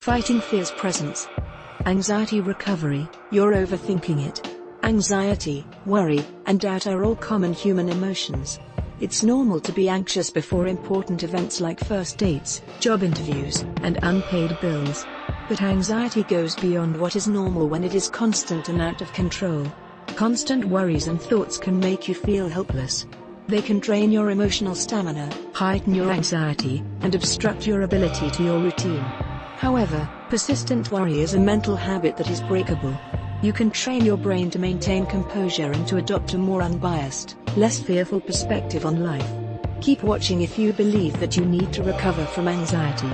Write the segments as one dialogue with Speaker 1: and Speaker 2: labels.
Speaker 1: Fighting fear's presence. Anxiety recovery. You're overthinking it. Anxiety, worry, and doubt are all common human emotions. It's normal to be anxious before important events like first dates, job interviews, and unpaid bills. But anxiety goes beyond what is normal when it is constant and out of control. Constant worries and thoughts can make you feel helpless. They can drain your emotional stamina, heighten your anxiety, and obstruct your ability to your routine. However, persistent worry is a mental habit that is breakable. You can train your brain to maintain composure and to adopt a more unbiased, less fearful perspective on life. Keep watching if you believe that you need to recover from anxiety.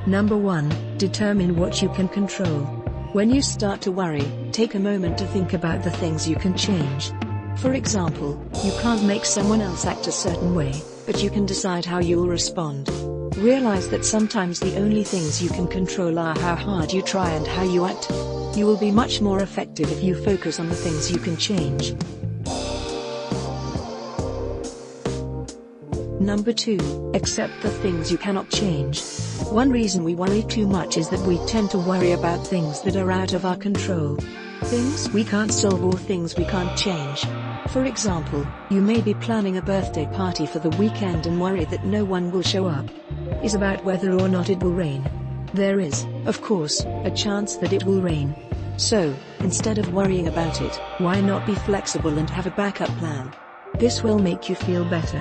Speaker 1: Number 1. Determine what you can control. When you start to worry, take a moment to think about the things you can change. For example, you can't make someone else act a certain way, but you can decide how you'll respond. Realize that sometimes the only things you can control are how hard you try and how you act. You will be much more effective if you focus on the things you can change. Number 2. Accept the things you cannot change. One reason we worry too much is that we tend to worry about things that are out of our control. Things we can't solve or things we can't change. For example, you may be planning a birthday party for the weekend and worry that no one will show up. Is about whether or not it will rain. There is, of course, a chance that it will rain. So, instead of worrying about it, why not be flexible and have a backup plan? This will make you feel better.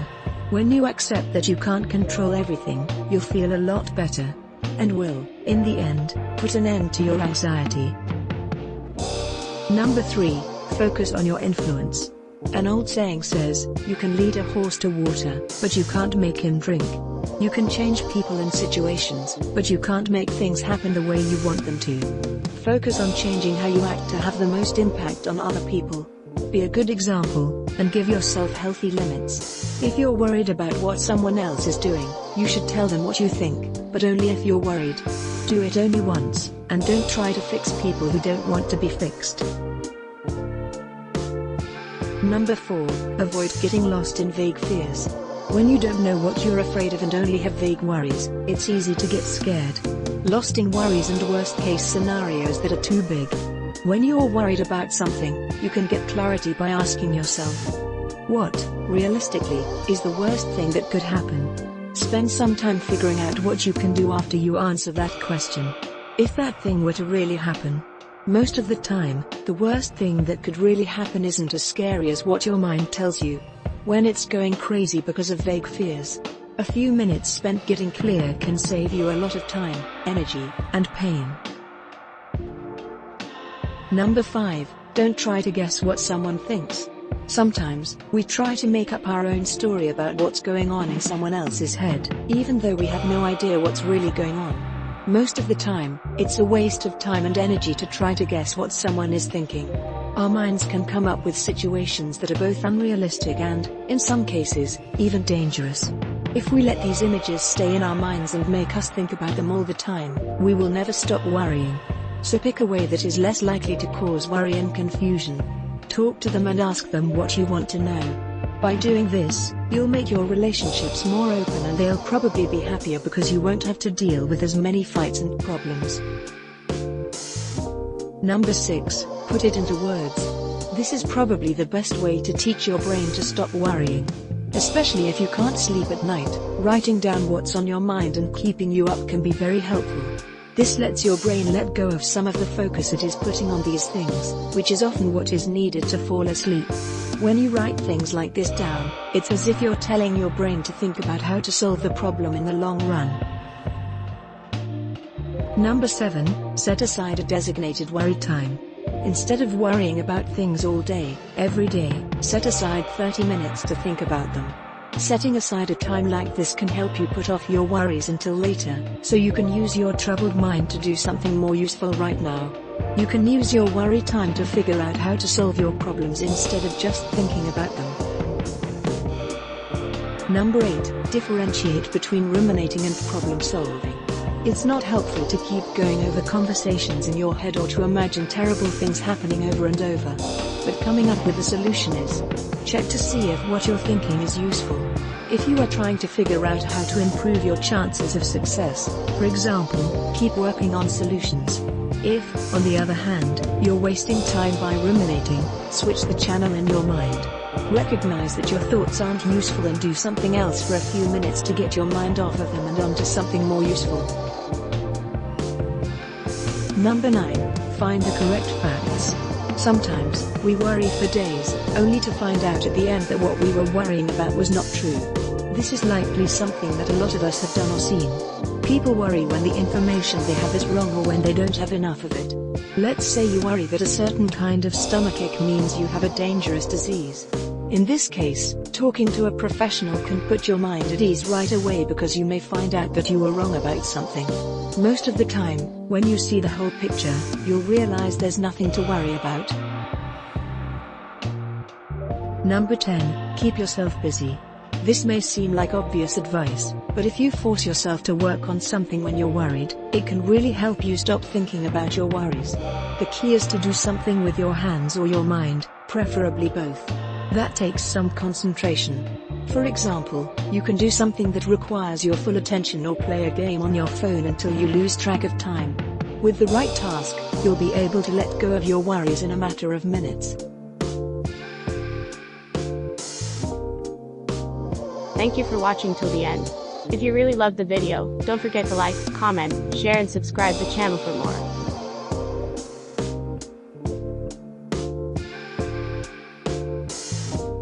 Speaker 1: When you accept that you can't control everything, you'll feel a lot better. And will, in the end, put an end to your anxiety. Number 3. Focus on your influence. An old saying says, you can lead a horse to water, but you can't make him drink. You can change people and situations, but you can't make things happen the way you want them to. Focus on changing how you act to have the most impact on other people. Be a good example, and give yourself healthy limits. If you're worried about what someone else is doing, you should tell them what you think, but only if you're worried. Do it only once, and don't try to fix people who don't want to be fixed. Number 4. Avoid getting lost in vague fears. When you don't know what you're afraid of and only have vague worries, it's easy to get scared. Lost in worries and worst-case scenarios that are too big. When you're worried about something, you can get clarity by asking yourself, what, realistically, is the worst thing that could happen? Spend some time figuring out what you can do after you answer that question. If that thing were to really happen, most of the time, the worst thing that could really happen isn't as scary as what your mind tells you. When it's going crazy because of vague fears, a few minutes spent getting clear can save you a lot of time, energy, and pain. Number 5. Don't try to guess what someone thinks. Sometimes, we try to make up our own story about what's going on in someone else's head, even though we have no idea what's really going on. Most of the time, it's a waste of time and energy to try to guess what someone is thinking. Our minds can come up with situations that are both unrealistic and, in some cases, even dangerous. If we let these images stay in our minds and make us think about them all the time, we will never stop worrying. So pick a way that is less likely to cause worry and confusion. Talk to them and ask them what you want to know. By doing this, you'll make your relationships more open and they'll probably be happier because you won't have to deal with as many fights and problems. Number 6. Put it into words. This is probably the best way to teach your brain to stop worrying. Especially if you can't sleep at night, writing down what's on your mind and keeping you up can be very helpful. This lets your brain let go of some of the focus it is putting on these things, which is often what is needed to fall asleep. When you write things like this down, it's as if you're telling your brain to think about how to solve the problem in the long run. Number 7. Set aside a designated worry time. Instead of worrying about things all day, every day, set aside 30 minutes to think about them. Setting aside a time like this can help you put off your worries until later, so you can use your troubled mind to do something more useful right now. You can use your worry time to figure out how to solve your problems instead of just thinking about them. Number 8. Differentiate between ruminating and problem solving. It's not helpful to keep going over conversations in your head or to imagine terrible things happening over and over. But coming up with a solution is. Check to see if what you're thinking is useful. If you are trying to figure out how to improve your chances of success, for example, keep working on solutions. If, on the other hand, you're wasting time by ruminating, switch the channel in your mind. Recognize that your thoughts aren't useful and do something else for a few minutes to get your mind off of them and onto something more useful. Number 9. Find the correct facts. Sometimes, we worry for days, only to find out at the end that what we were worrying about was not true. This is likely something that a lot of us have done or seen. People worry when the information they have is wrong or when they don't have enough of it. Let's say you worry that a certain kind of stomachache means you have a dangerous disease. In this case, talking to a professional can put your mind at ease right away because you may find out that you were wrong about something. Most of the time, when you see the whole picture, you'll realize there's nothing to worry about. Number 10. Keep yourself busy. This may seem like obvious advice, but if you force yourself to work on something when you're worried, it can really help you stop thinking about your worries. The key is to do something with your hands or your mind, preferably both. That takes some concentration. For example, you can do something that requires your full attention or play a game on your phone until you lose track of time. With the right task, you'll be able to let go of your worries in a matter of minutes.
Speaker 2: Thank you for watching till the end. If you really loved the video, don't forget to like, comment, share and subscribe the channel for more.